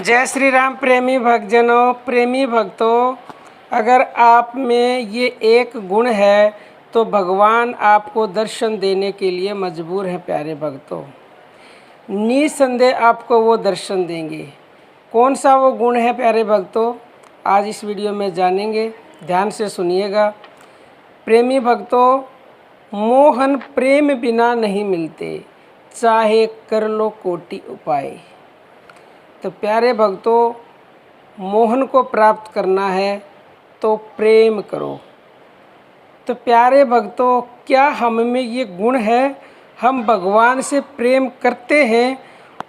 जय श्री राम। प्रेमी भक्तजनों, प्रेमी भक्तों, अगर आप में ये एक गुण है तो भगवान आपको दर्शन देने के लिए मजबूर है। प्यारे भक्तों, निसंदेह आपको वो दर्शन देंगे। कौन सा वो गुण है प्यारे भक्तों, आज इस वीडियो में जानेंगे। ध्यान से सुनिएगा। प्रेमी भक्तों, मोहन प्रेम बिना नहीं मिलते, चाहे कर लो कोटि उपाय। तो प्यारे भक्तों, मोहन को प्राप्त करना है तो प्रेम करो। तो प्यारे भक्तों, क्या हम में ये गुण है? हम भगवान से प्रेम करते हैं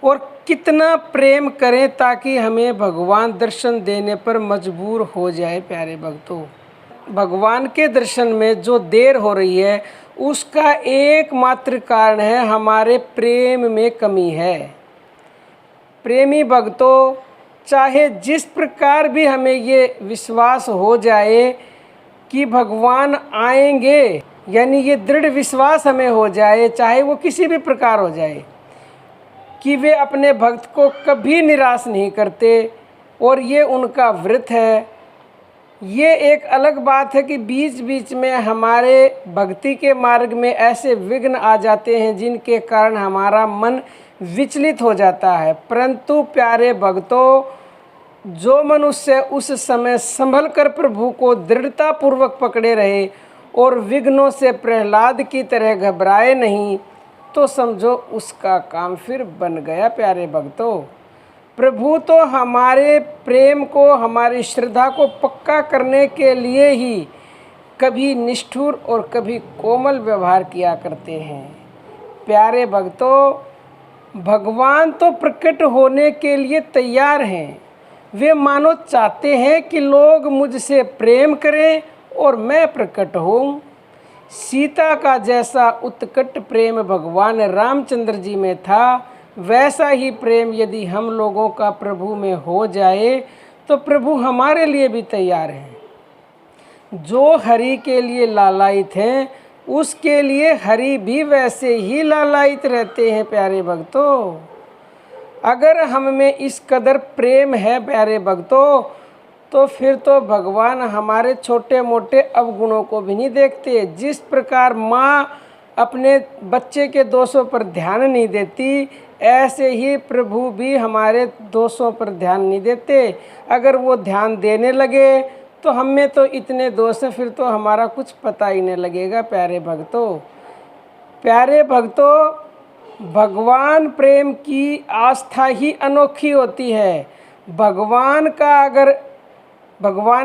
और कितना प्रेम करें ताकि हमें भगवान दर्शन देने पर मजबूर हो जाए। प्यारे भक्तों, भगवान के दर्शन में जो देर हो रही है उसका एकमात्र कारण है हमारे प्रेम में कमी है। प्रेमी भक्तों, चाहे जिस प्रकार भी हमें ये विश्वास हो जाए कि भगवान आएंगे, यानी ये दृढ़ विश्वास हमें हो जाए, चाहे वो किसी भी प्रकार हो जाए, कि वे अपने भक्त को कभी निराश नहीं करते और ये उनका व्रत है। ये एक अलग बात है कि बीच बीच में हमारे भक्ति के मार्ग में ऐसे विघ्न आ जाते हैं जिनके कारण हमारा मन विचलित हो जाता है। परंतु प्यारे भक्तों, जो मनुष्य उस समय संभल कर प्रभु को दृढ़तापूर्वक पकड़े रहे और विघ्नों से प्रहलाद की तरह घबराए नहीं, तो समझो उसका काम फिर बन गया। प्यारे भक्तों, प्रभु तो हमारे प्रेम को, हमारी श्रद्धा को पक्का करने के लिए ही कभी निष्ठुर और कभी कोमल व्यवहार किया करते हैं। प्यारे भक्तों, भगवान तो प्रकट होने के लिए तैयार हैं। वे मानो चाहते हैं कि लोग मुझसे प्रेम करें और मैं प्रकट हूँ। सीता का जैसा उत्कट प्रेम भगवान रामचंद्र जी में था, वैसा ही प्रेम यदि हम लोगों का प्रभु में हो जाए तो प्रभु हमारे लिए भी तैयार हैं। जो हरि के लिए लालायित हैं, उसके लिए हरि भी वैसे ही लालायित रहते हैं। प्यारे भक्तों, अगर हम में इस कदर प्रेम है प्यारे भक्तों, तो फिर तो भगवान हमारे छोटे मोटे अवगुणों को भी नहीं देखते। जिस प्रकार माँ अपने बच्चे के दोषों पर ध्यान नहीं देती, ऐसे ही प्रभु भी हमारे दोषों पर ध्यान नहीं देते। अगर वो ध्यान देने लगे तो हम में तो इतने दोष हैं, फिर तो हमारा कुछ पता ही नहीं लगेगा। प्यारे भक्तों, भगवान प्रेम की आस्था ही अनोखी होती है। भगवान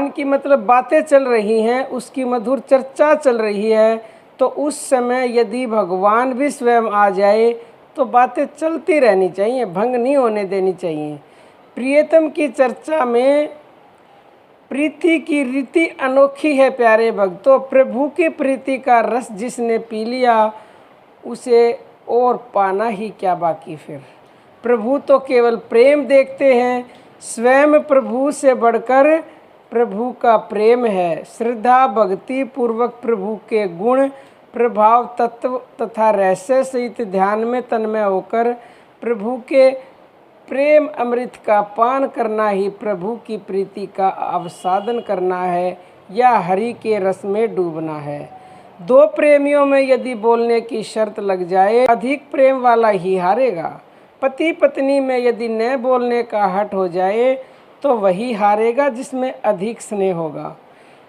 की मतलब बातें चल रही हैं, उसकी मधुर चर्चा चल रही है, तो उस समय यदि भगवान भी स्वयं आ जाए तो बातें चलती रहनी चाहिए, भंग नहीं होने देनी चाहिए। प्रियतम की चर्चा में प्रीति की रीति अनोखी है। प्यारे भक्तों, प्रभु की प्रीति का रस जिसने पी लिया उसे और पाना ही क्या बाकी। फिर प्रभु तो केवल प्रेम देखते हैं। स्वयं प्रभु से बढ़कर प्रभु का प्रेम है। श्रद्धा भक्ति पूर्वक प्रभु के गुण, प्रभाव, तत्व तथा रहस्य सहित ध्यान में तन्मय होकर प्रभु के प्रेम अमृत का पान करना ही प्रभु की प्रीति का अवसादन करना है, या हरि के रस में डूबना है। दो प्रेमियों में यदि बोलने की शर्त लग जाए, अधिक प्रेम वाला ही हारेगा। पति पत्नी में यदि न बोलने का हट हो जाए तो वही हारेगा जिसमें अधिक स्नेह होगा।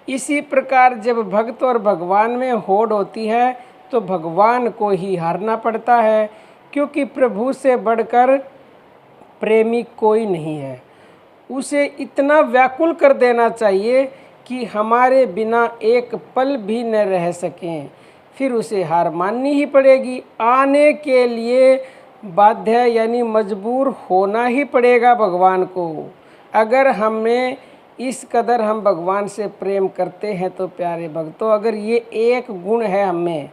इसी प्रकार जब भक्त और भगवान में होड़ होती है तो भगवान को ही हारना पड़ता है, क्योंकि प्रभु से बढ़कर प्रेमी कोई नहीं है। उसे इतना व्याकुल कर देना चाहिए कि हमारे बिना एक पल भी न रह सकें। फिर उसे हार माननी ही पड़ेगी। आने के लिए बाध्य यानी मजबूर होना ही पड़ेगा भगवान को। अगर हमें इस कदर हम भगवान से प्रेम करते हैं तो प्यारे भक्तों, अगर ये एक गुण है हमें,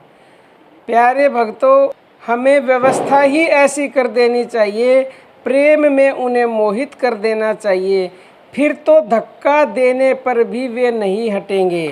प्यारे भक्तों, हमें व्यवस्था ही ऐसी कर देनी चाहिए, प्रेम में उन्हें मोहित कर देना चाहिए। फिर तो धक्का देने पर भी वे नहीं हटेंगे।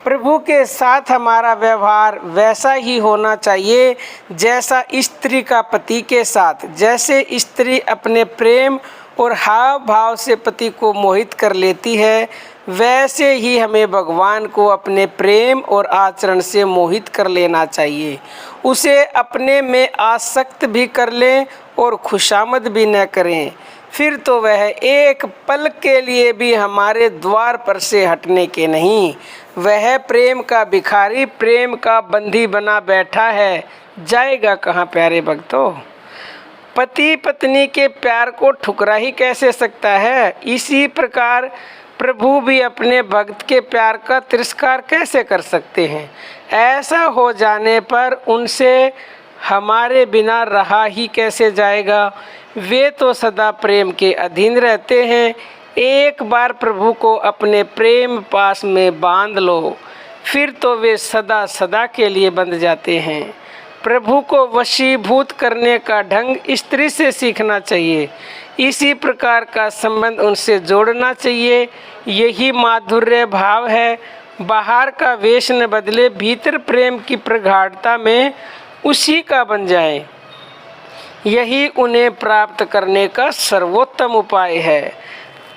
प्रभु के साथ हमारा व्यवहार वैसा ही होना चाहिए जैसा स्त्री का पति के साथ। जैसे स्त्री अपने प्रेम और हाव भाव से पति को मोहित कर लेती है, वैसे ही हमें भगवान को अपने प्रेम और आचरण से मोहित कर लेना चाहिए। उसे अपने में आसक्त भी कर लें और खुशामद भी न करें, फिर तो वह एक पल के लिए भी हमारे द्वार पर से हटने के नहीं। वह प्रेम का भिखारी, प्रेम का बंधी बना बैठा है, जाएगा कहाँ प्यारे भक्तों। पति पत्नी के प्यार को ठुकरा ही कैसे सकता है, इसी प्रकार प्रभु भी अपने भक्त के प्यार का तिरस्कार कैसे कर सकते हैं। ऐसा हो जाने पर उनसे हमारे बिना रहा ही कैसे जाएगा। वे तो सदा प्रेम के अधीन रहते हैं। एक बार प्रभु को अपने प्रेम पास में बांध लो, फिर तो वे सदा सदा के लिए बंध जाते हैं। प्रभु को वशीभूत करने का ढंग स्त्री से सीखना चाहिए, इसी प्रकार का संबंध उनसे जोड़ना चाहिए। यही माधुर्य भाव है। बाहर का वेश न बदले, भीतर प्रेम की प्रगाढ़ता में उसी का बन जाए, यही उन्हें प्राप्त करने का सर्वोत्तम उपाय है।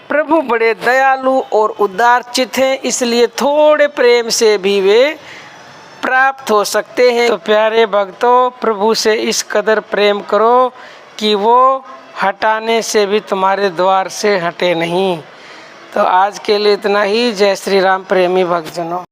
प्रभु बड़े दयालु और उदार चित्त हैं, इसलिए थोड़े प्रेम से भी वे प्राप्त हो सकते हैं। तो प्यारे भक्तों, प्रभु से इस कदर प्रेम करो कि वो हटाने से भी तुम्हारे द्वार से हटे नहीं। तो आज के लिए इतना ही। जय श्री राम प्रेमी भक्तजनों।